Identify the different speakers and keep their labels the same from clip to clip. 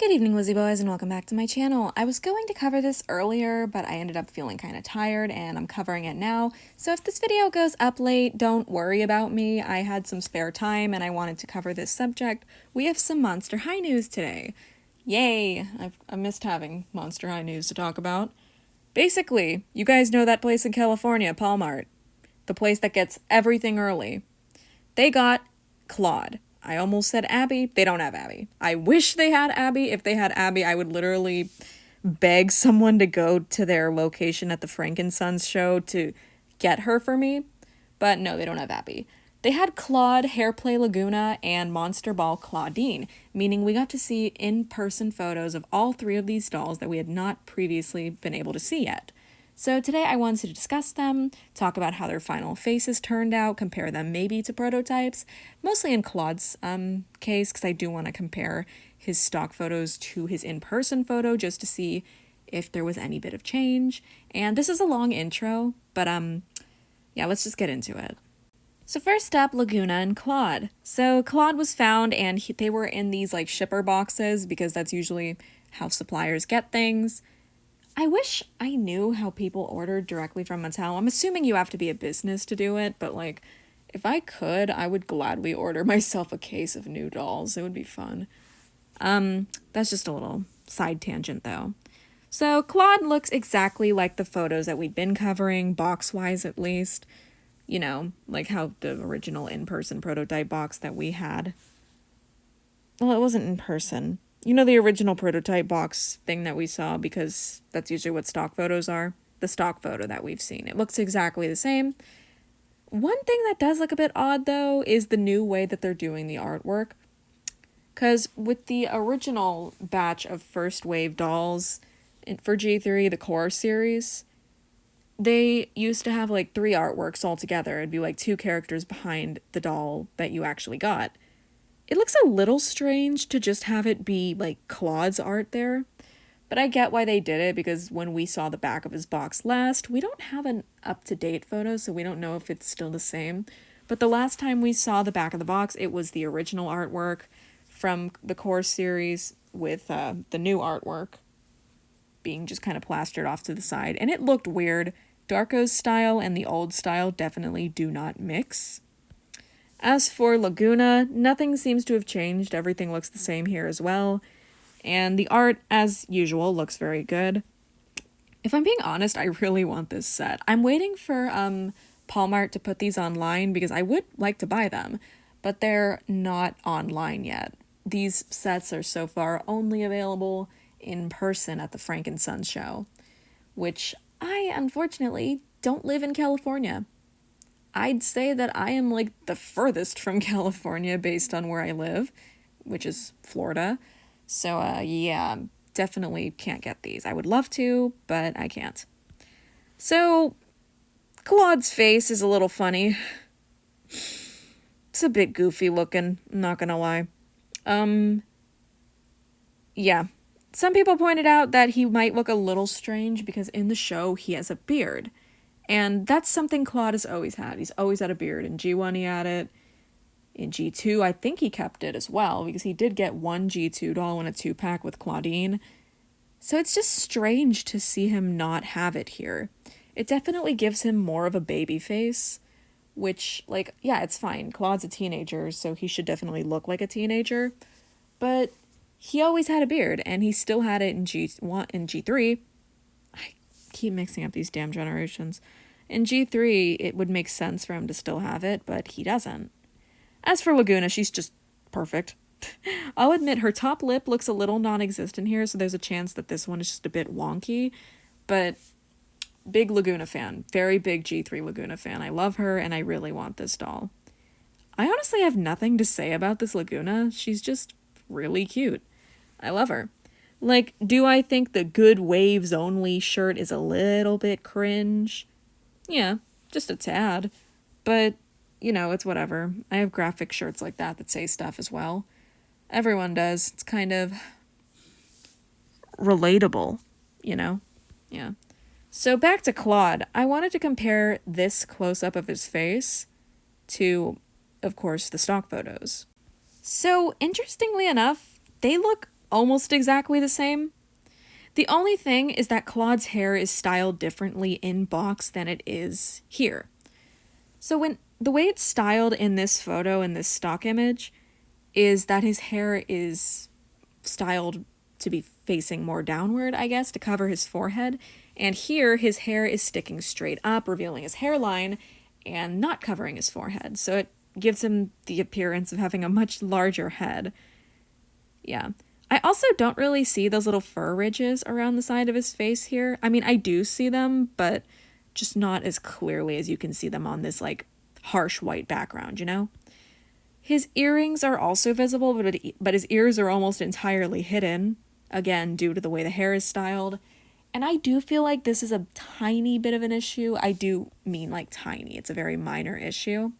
Speaker 1: Good evening, Lizzie Boys, and welcome back to my channel. I was going to cover this earlier, but I ended up feeling kind of tired, and I'm covering it now. So if this video goes up late, don't worry about me. I had some spare time, and I wanted to cover this subject. We have some Monster High news today. Yay! I missed having Monster High news to talk about. Basically, you guys know that place in California, Paulmart. The place that gets everything early. They got Claude. I almost said Abby. They don't have Abby. I wish they had Abby. If they had Abby, I would literally beg someone to go to their location at the Frankensons show to get her for me. But no, they don't have Abby. They had Claude, Hairplay Lagoona, and Monster Ball Clawdeen, meaning we got to see in-person photos of all three of these dolls that we had not previously been able to see yet. So today I wanted to discuss them, talk about how their final faces turned out, compare them maybe to prototypes, mostly in Claude's case, because I do want to compare his stock photos to his in-person photo just to see if there was any bit of change. And this is a long intro, but yeah, let's just get into it. So first up, Lagoona and Claude. So Claude was found and they were in these like shipper boxes because that's usually how suppliers get things. I wish I knew how people ordered directly from Mattel. I'm assuming you have to be a business to do it, but like, if I could, I would gladly order myself a case of new dolls. It would be fun. That's just a little side tangent though. So Claude looks exactly like the photos that we'd been covering, box-wise at least. You know, like how the original in-person prototype box that we had. Well, it wasn't in person. You know, the original prototype box thing that we saw, because that's usually what stock photos are. The stock photo that we've seen. It looks exactly the same. One thing that does look a bit odd, though, is the new way that they're doing the artwork. Because with the original batch of first wave dolls for G3, the core series, they used to have like 3 artworks all together. It'd be like 2 characters behind the doll that you actually got. It looks a little strange to just have it be, like, Claude's art there. But I get why they did it, because when we saw the back of his box last, we don't have an up-to-date photo, so we don't know if it's still the same. But the last time we saw the back of the box, it was the original artwork from the core series with the new artwork being just kind of plastered off to the side. And it looked weird. Darko's style and the old style definitely do not mix. As for Lagoona, nothing seems to have changed. Everything looks the same here as well. And the art, as usual, looks very good. If I'm being honest, I really want this set. I'm waiting for Paulmart to put these online because I would like to buy them, but they're not online yet. These sets are so far only available in person at the Frankensons show, which I, unfortunately, don't live in California. I'd say that I am like the furthest from California based on where I live, which is Florida. So yeah, definitely can't get these. I would love to, but I can't. So Claude's face is a little funny. It's a bit goofy looking, I'm not gonna lie. Yeah. Some people pointed out that he might look a little strange because in the show he has a beard. And that's something Claude has always had. He's always had a beard. In G1 he had it. In G2 I think he kept it as well, because he did get one G2 doll in a 2-pack with Clawdeen. So it's just strange to see him not have it here. It definitely gives him more of a baby face, which, like, yeah, it's fine. Claude's a teenager, so he should definitely look like a teenager. But he always had a beard, and he still had it in G1 and G3. Keep mixing up these damn generations. In G3, it would make sense for him to still have it, but he doesn't. As for Lagoona, she's just perfect. I'll admit her top lip looks a little non-existent here, so there's a chance that this one is just a bit wonky, but big Lagoona fan. Very big G3 Lagoona fan. I love her, and I really want this doll. I honestly have nothing to say about this Lagoona. She's just really cute. I love her. Like, do I think the Good Waves Only shirt is a little bit cringe? Yeah, just a tad. But, you know, it's whatever. I have graphic shirts like that say stuff as well. Everyone does. It's kind of relatable, you know? Yeah. So back to Claude. I wanted to compare this close-up of his face to, of course, the stock photos. So, interestingly enough, they look almost exactly the same. The only thing is that Claude's hair is styled differently in box than it is here. So when the way it's styled in this photo, in this stock image, is that his hair is styled to be facing more downward, I guess, to cover his forehead. And here, his hair is sticking straight up, revealing his hairline and not covering his forehead. So it gives him the appearance of having a much larger head. Yeah. I also don't really see those little fur ridges around the side of his face here. I mean, I do see them, but just not as clearly as you can see them on this, like, harsh white background, you know? His earrings are also visible, but his ears are almost entirely hidden, again, due to the way the hair is styled. And I do feel like this is a tiny bit of an issue. I do mean, like, tiny. It's a very minor issue.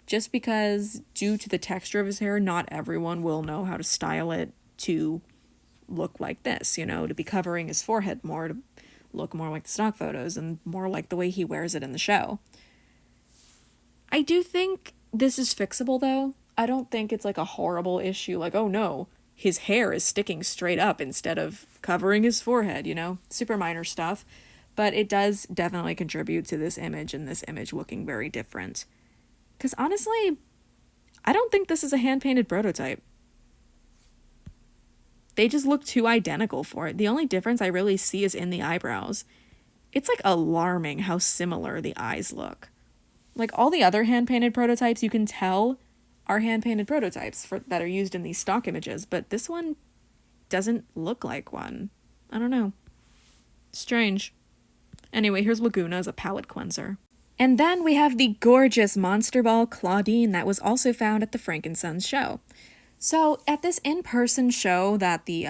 Speaker 1: Just because, due to the texture of his hair, not everyone will know how to style it to look like this, you know, to be covering his forehead more, to look more like the stock photos and more like the way he wears it in the show. I do think this is fixable, though. I don't think it's like a horrible issue, like, oh no, his hair is sticking straight up instead of covering his forehead, you know? Super minor stuff. But it does definitely contribute to this image and this image looking very different. Because honestly, I don't think this is a hand-painted prototype. They just look too identical for it. The only difference I really see is in the eyebrows. It's like alarming how similar the eyes look. Like all the other hand-painted prototypes, you can tell are hand-painted prototypes that are used in these stock images, but this one doesn't look like one. I don't know. Strange. Anyway, here's Lagoona as a palette cleanser. And then we have the gorgeous Monster Ball Clawdeen that was also found at the Frankensons show. So at this in-person show that the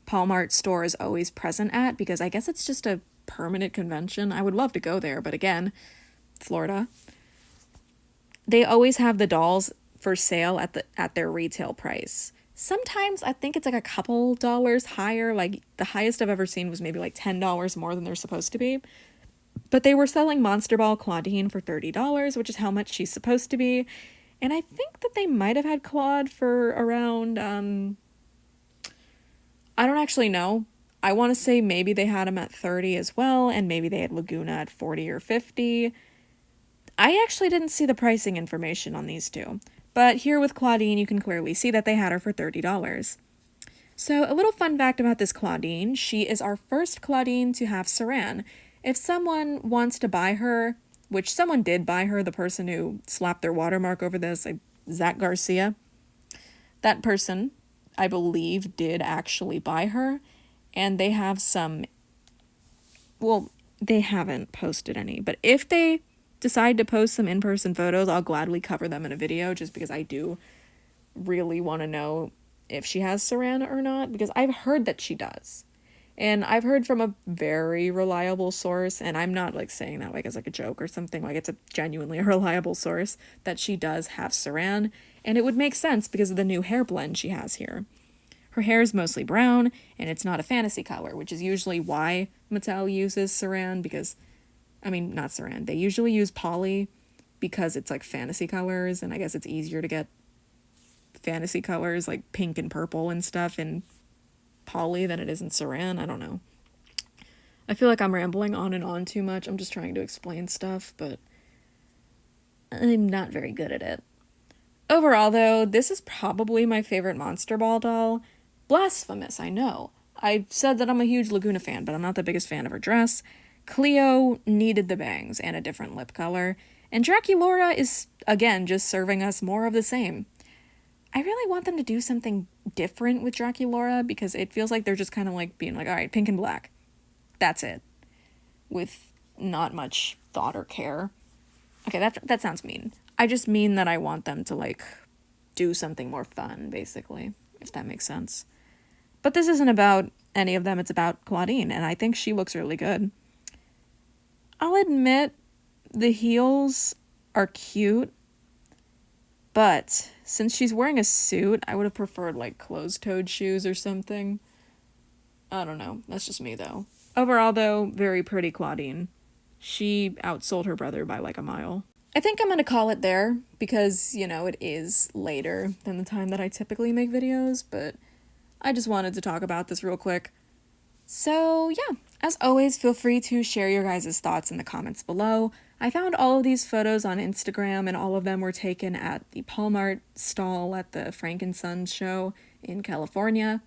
Speaker 1: Paulmart store is always present at, because I guess it's just a permanent convention. I would love to go there, but again, Florida. They always have the dolls for sale at their retail price. Sometimes I think it's like a couple dollars higher. Like the highest I've ever seen was maybe like $10 more than they're supposed to be. But they were selling Monster Ball Clawdeen for $30, which is how much she's supposed to be. And I think that they might have had Claude for around, I don't actually know. I want to say maybe they had him at 30 as well, and maybe they had Lagoona at 40 or 50. I actually didn't see the pricing information on these two. But here with Clawdeen, you can clearly see that they had her for $30. So a little fun fact about this Clawdeen, she is our first Clawdeen to have Saran. If someone wants to buy her, which someone did buy her, the person who slapped their watermark over this, like Zach Garcia, that person, I believe, did actually buy her, and they have some, well, they haven't posted any, but if they decide to post some in-person photos, I'll gladly cover them in a video, just because I do really want to know if she has Saran or not, because I've heard that she does. And I've heard from a very reliable source, and I'm not like saying that like as like a joke or something, like it's a genuinely a reliable source, that she does have Saran, and it would make sense because of the new hair blend she has here. Her hair is mostly brown, and it's not a fantasy color, which is usually why Mattel uses Saran, because, I mean, not Saran, they usually use poly because it's like fantasy colors, and I guess it's easier to get fantasy colors like pink and purple and stuff in poly than it is in Saran. I don't know. I feel like I'm rambling on and on too much. I'm just trying to explain stuff, but I'm not very good at it. Overall, though, this is probably my favorite Monster Ball doll. Blasphemous, I know. I said that I'm a huge Lagoona fan, but I'm not the biggest fan of her dress. Cleo needed the bangs and a different lip color. And Draculaura is, again, just serving us more of the same. I really want them to do something different with Draculaura, because it feels like they're just kind of like being like, all right, pink and black. That's it. With not much thought or care. Okay, that sounds mean. I just mean that I want them to like do something more fun, basically, if that makes sense. But this isn't about any of them, it's about Clawdeen, and I think she looks really good. I'll admit the heels are cute, but since she's wearing a suit, I would have preferred like closed-toed shoes or something. I don't know. That's just me, though. Overall, though, very pretty Clawdeen. She outsold her brother by like a mile. I think I'm going to call it there because, you know, it is later than the time that I typically make videos, but I just wanted to talk about this real quick. So yeah, as always, feel free to share your guys' thoughts in the comments below. I found all of these photos on Instagram, and all of them were taken at the Paulmart stall at the Frankenstein show in California.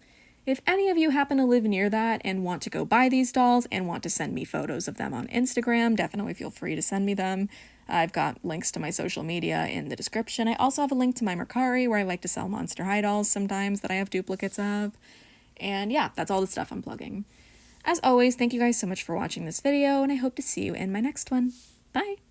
Speaker 1: If any of you happen to live near that and want to go buy these dolls and want to send me photos of them on Instagram, definitely feel free to send me them. I've got links to my social media in the description. I also have a link to my Mercari where I like to sell Monster High dolls sometimes that I have duplicates of. And yeah, that's all the stuff I'm plugging. As always, thank you guys so much for watching this video, and I hope to see you in my next one. Bye!